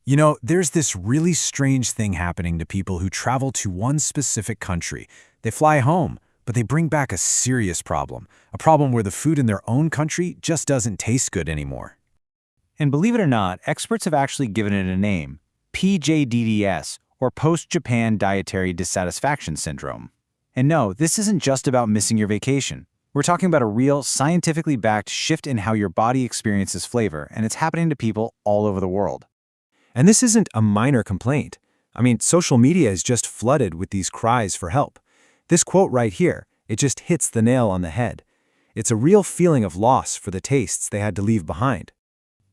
You know, there's this really strange thing happening to people who travel to one specific country. They fly home, but they bring back a serious problem, a problem where the food in their own country just doesn't taste good anymore. And believe it or not, experts have actually given it a name: PJDDS, or Post-Japan Dietary Dissatisfaction Syndrome. And no, this isn't just about missing your vacation. We're talking about a real, scientifically backed shift in how your body experiences flavor, and it's happening to people all over the world. And this isn't a minor complaint. I mean, social media is just flooded with these cries for help. This quote right here, it just hits the nail on the head. It's a real feeling of loss for the tastes they had to leave behind.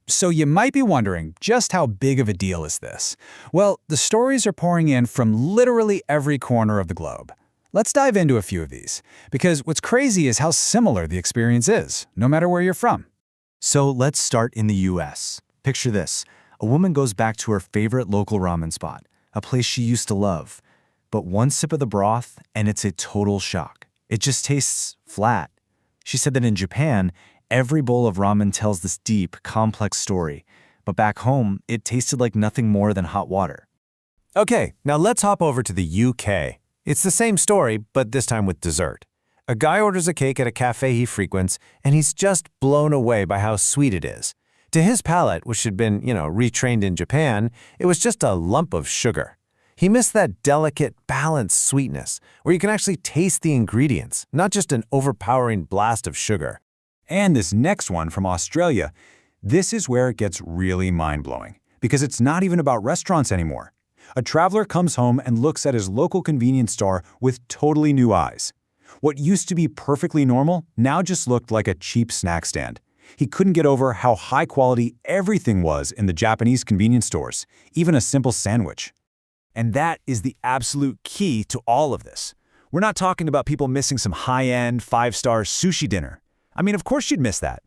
So you might be wondering, just how big of a deal is this? Well, the stories are pouring in from literally every corner of the globe. Let's dive into a few of these, because what's crazy is how similar the experience is, no matter where you're from. So let's start in the US. Picture this. A woman goes back to her favorite local ramen spot, a place she used to love. But one sip of the broth, and it's a total shock. It just tastes flat. She said that in Japan, every bowl of ramen tells this deep, complex story. But back home, it tasted like nothing more than hot water. Okay, now let's hop over to the UK. It's the same story, but this time with dessert. A guy orders a cake at a cafe he frequents, and he's just blown away by how sweet it is. To his palate, which had been, retrained in Japan, it was just a lump of sugar. He missed that delicate, balanced sweetness, where you can actually taste the ingredients, not just an overpowering blast of sugar. And this next one from Australia, this is where it gets really mind-blowing, because it's not even about restaurants anymore. A traveler comes home and looks at his local convenience store with totally new eyes. What used to be perfectly normal now just looked like a cheap snack stand. He couldn't get over how high quality everything was in the Japanese convenience stores, even a simple sandwich. And that is the absolute key to all of this. We're not talking about people missing some high-end, five-star sushi dinner. I mean, of course you'd miss that.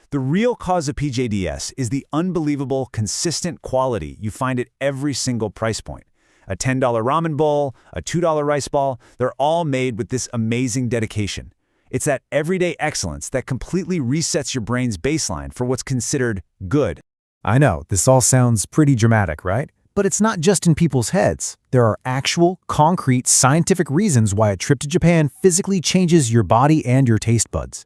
The real cause of PJDS is the unbelievable, consistent quality you find at every single price point. A $10 ramen bowl, a $2 rice ball, they're all made with this amazing dedication. It's that everyday excellence that completely resets your brain's baseline for what's considered good. I know, this all sounds pretty dramatic, right? But it's not just in people's heads. There are actual, concrete, scientific reasons why a trip to Japan physically changes your body and your taste buds.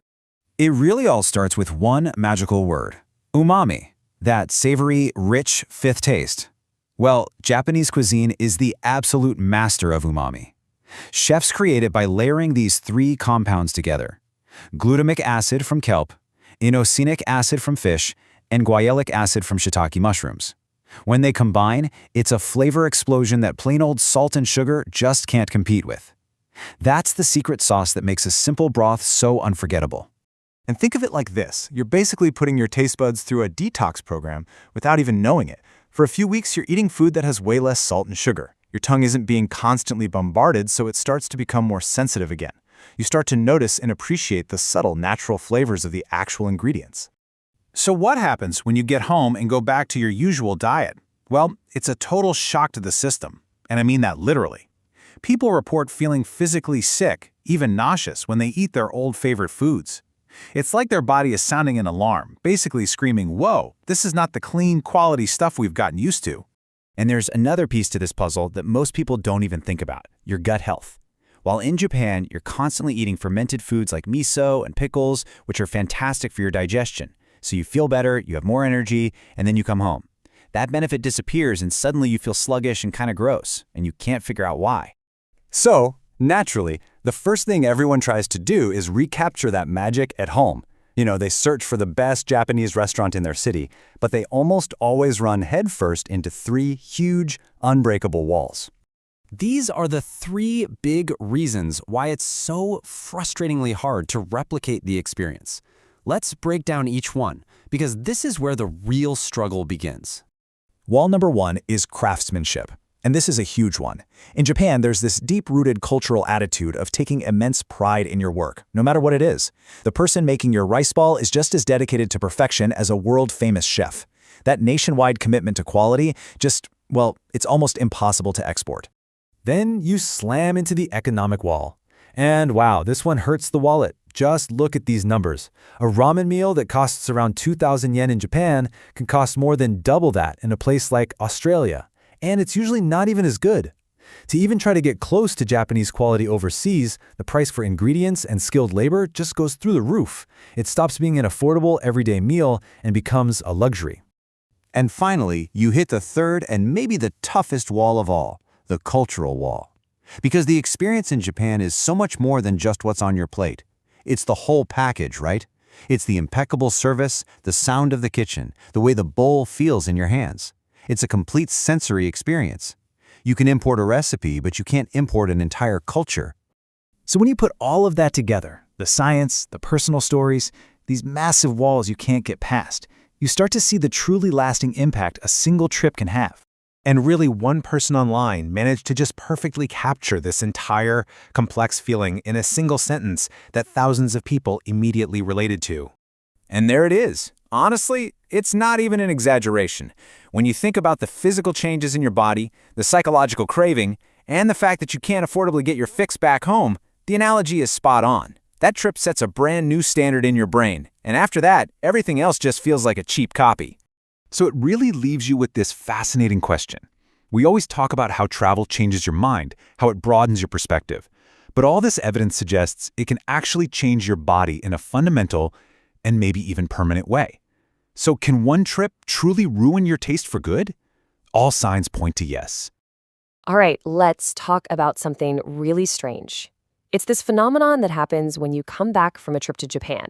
It really all starts with one magical word: umami, that savory, rich, fifth taste. Well, Japanese cuisine is the absolute master of umami. Chefs create it by layering these three compounds together: glutamic acid from kelp, inosinic acid from fish, and guaiac acid from shiitake mushrooms. When they combine, it's a flavor explosion that plain old salt and sugar just can't compete with. That's the secret sauce that makes a simple broth so unforgettable. And think of it like this. You're basically putting your taste buds through a detox program without even knowing it. For a few weeks, you're eating food that has way less salt and sugar. Your tongue isn't being constantly bombarded, so it starts to become more sensitive again. You start to notice and appreciate the subtle, natural flavors of the actual ingredients. So what happens when you get home and go back to your usual diet? Well, it's a total shock to the system, and I mean that literally. People report feeling physically sick, even nauseous, when they eat their old favorite foods. It's like their body is sounding an alarm, basically screaming, "Whoa, this is not the clean, quality stuff we've gotten used to." And there's another piece to this puzzle that most people don't even think about: your gut health. While in Japan, you're constantly eating fermented foods like miso and pickles, which are fantastic for your digestion. So you feel better, you have more energy, and then you come home. That benefit disappears and suddenly you feel sluggish and kind of gross, and you can't figure out why. So, naturally, the first thing everyone tries to do is recapture that magic at home. They search for the best Japanese restaurant in their city, but they almost always run headfirst into three huge, unbreakable walls. These are the three big reasons why it's so frustratingly hard to replicate the experience. Let's break down each one, because this is where the real struggle begins. Wall number one is craftsmanship. And this is a huge one. In Japan, there's this deep-rooted cultural attitude of taking immense pride in your work, no matter what it is. The person making your rice ball is just as dedicated to perfection as a world-famous chef. That nationwide commitment to quality it's almost impossible to export. Then you slam into the economic wall. And wow, this one hurts the wallet. Just look at these numbers. A ramen meal that costs around 2,000 yen in Japan can cost more than double that in a place like Australia, and it's usually not even as good. To even try to get close to Japanese quality overseas, the price for ingredients and skilled labor just goes through the roof. It stops being an affordable everyday meal and becomes a luxury. And finally, you hit the third and maybe the toughest wall of all, the cultural wall. Because the experience in Japan is so much more than just what's on your plate. It's the whole package, right? It's the impeccable service, the sound of the kitchen, the way the bowl feels in your hands. It's a complete sensory experience. You can import a recipe, but you can't import an entire culture. So when you put all of that together, the science, the personal stories, these massive walls you can't get past, you start to see the truly lasting impact a single trip can have. And really, one person online managed to just perfectly capture this entire complex feeling in a single sentence that thousands of people immediately related to. And there it is. Honestly, it's not even an exaggeration. When you think about the physical changes in your body, the psychological craving, and the fact that you can't affordably get your fix back home, the analogy is spot on. That trip sets a brand new standard in your brain, and after that, everything else just feels like a cheap copy. So it really leaves you with this fascinating question. We always talk about how travel changes your mind, how it broadens your perspective. But all this evidence suggests it can actually change your body in a fundamental and maybe even permanent way. So can one trip truly ruin your taste for good? All signs point to yes. All right, let's talk about something really strange. It's this phenomenon that happens when you come back from a trip to Japan.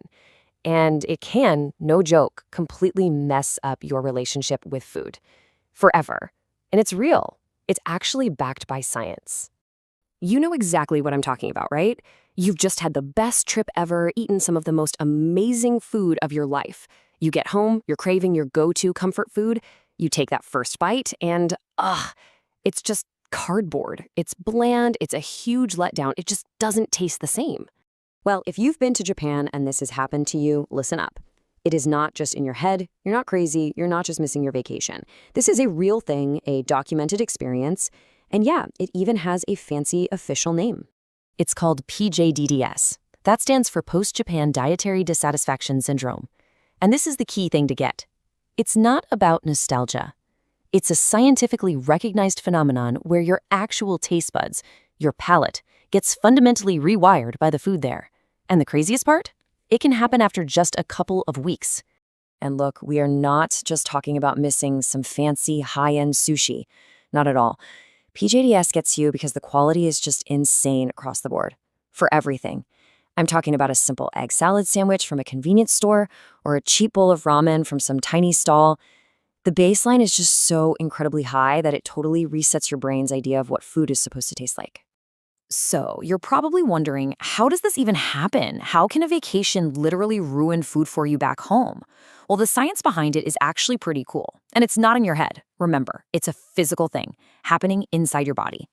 And it can, no joke, completely mess up your relationship with food. Forever. And it's real. It's actually backed by science. You know exactly what I'm talking about, right? You've just had the best trip ever, eaten some of the most amazing food of your life. You get home, you're craving your go-to comfort food. You take that first bite and, it's just cardboard. It's bland. It's a huge letdown. It just doesn't taste the same. Well, if you've been to Japan and this has happened to you, listen up. It is not just in your head. You're not crazy. You're not just missing your vacation. This is a real thing, a documented experience. And yeah, it even has a fancy official name. It's called PJDDS. That stands for Post-Japan Dietary Dissatisfaction Syndrome. And this is the key thing to get. It's not about nostalgia. It's a scientifically recognized phenomenon where your actual taste buds, your palate, gets fundamentally rewired by the food there. And the craziest part? It can happen after just a couple of weeks. And look, we are not just talking about missing some fancy high-end sushi. Not at all. PJDS gets you because the quality is just insane across the board. For everything. I'm talking about a simple egg salad sandwich from a convenience store or a cheap bowl of ramen from some tiny stall. The baseline is just so incredibly high that it totally resets your brain's idea of what food is supposed to taste like. So, you're probably wondering, how does this even happen? How can a vacation literally ruin food for you back home? Well, the science behind it is actually pretty cool. And it's not in your head. Remember, it's a physical thing happening inside your body.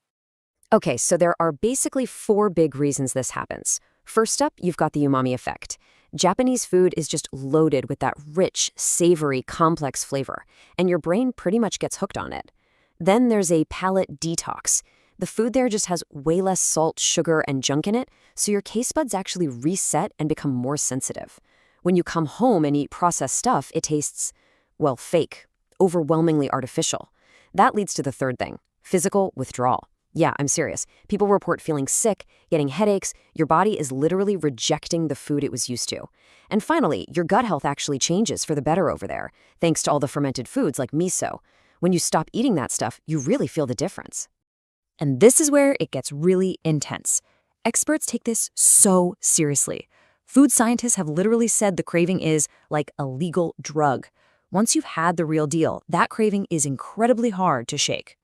Okay, so there are basically 4 big reasons this happens. First up, you've got the umami effect. Japanese food is just loaded with that rich, savory, complex flavor, and your brain pretty much gets hooked on it. Then there's a palate detox. The food there just has way less salt, sugar, and junk in it, so your taste buds actually reset and become more sensitive. When you come home and eat processed stuff, it tastes, well, fake, overwhelmingly artificial. That leads to the third thing, physical withdrawal. Yeah, I'm serious. People report feeling sick, getting headaches. Your body is literally rejecting the food it was used to. And finally, your gut health actually changes for the better over there, thanks to all the fermented foods like miso. When you stop eating that stuff, you really feel the difference. And this is where it gets really intense. Experts take this so seriously. Food scientists have literally said the craving is like a legal drug. Once you've had the real deal, that craving is incredibly hard to shake.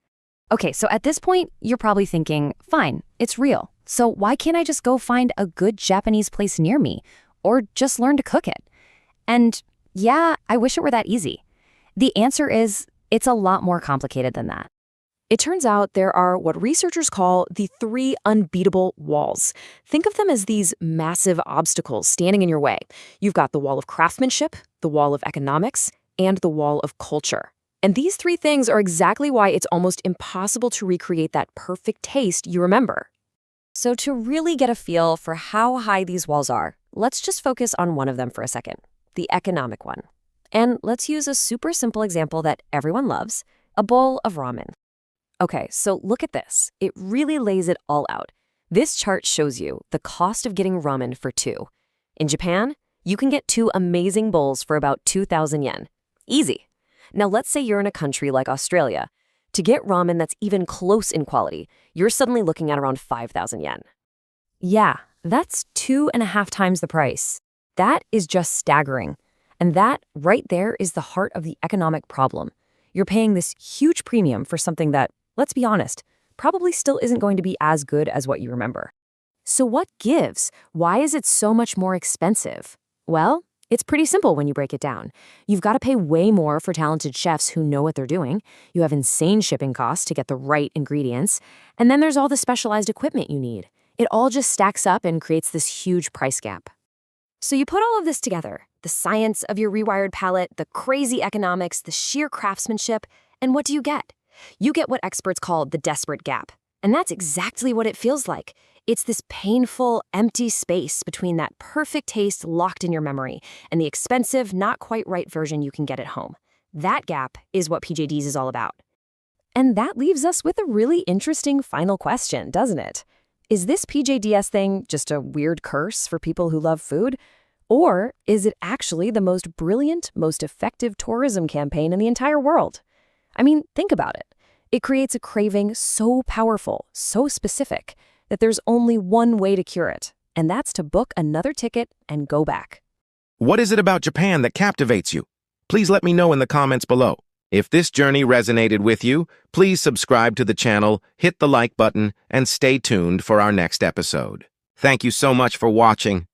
Okay, so at this point, you're probably thinking, fine, it's real. So why can't I just go find a good Japanese place near me? Or just learn to cook it? And yeah, I wish it were that easy. The answer is, it's a lot more complicated than that. It turns out there are what researchers call the 3 unbeatable walls. Think of them as these massive obstacles standing in your way. You've got the wall of craftsmanship, the wall of economics, and the wall of culture. And these 3 things are exactly why it's almost impossible to recreate that perfect taste you remember. So to really get a feel for how high these walls are, let's just focus on one of them for a second, the economic one. And let's use a super simple example that everyone loves, a bowl of ramen. Okay, so look at this. It really lays it all out. This chart shows you the cost of getting ramen for two. In Japan, you can get two amazing bowls for about 2,000 yen. Easy. Now let's say you're in a country like Australia. To get ramen that's even close in quality, you're suddenly looking at around 5,000 yen. Yeah, that's 2.5 times the price. That is just staggering. And that right there is the heart of the economic problem. You're paying this huge premium for something that, let's be honest, probably still isn't going to be as good as what you remember. So what gives? Why is it so much more expensive? Well, it's pretty simple when you break it down. You've got to pay way more for talented chefs who know what they're doing. You have insane shipping costs to get the right ingredients. And then there's all the specialized equipment you need. It all just stacks up and creates this huge price gap. So you put all of this together, the science of your rewired palate, the crazy economics, the sheer craftsmanship, and what do you get? You get what experts call the desperate gap. And that's exactly what it feels like. It's this painful, empty space between that perfect taste locked in your memory and the expensive, not quite right version you can get at home. That gap is what PJDs is all about. And that leaves us with a really interesting final question, doesn't it? Is this PJDS thing just a weird curse for people who love food? Or is it actually the most brilliant, most effective tourism campaign in the entire world? I mean, think about it. It creates a craving so powerful, so specific, that there's only one way to cure it, and that's to book another ticket and go back. What is it about Japan that captivates you? Please let me know in the comments below. If this journey resonated with you, please subscribe to the channel, hit the like button, and stay tuned for our next episode. Thank you so much for watching.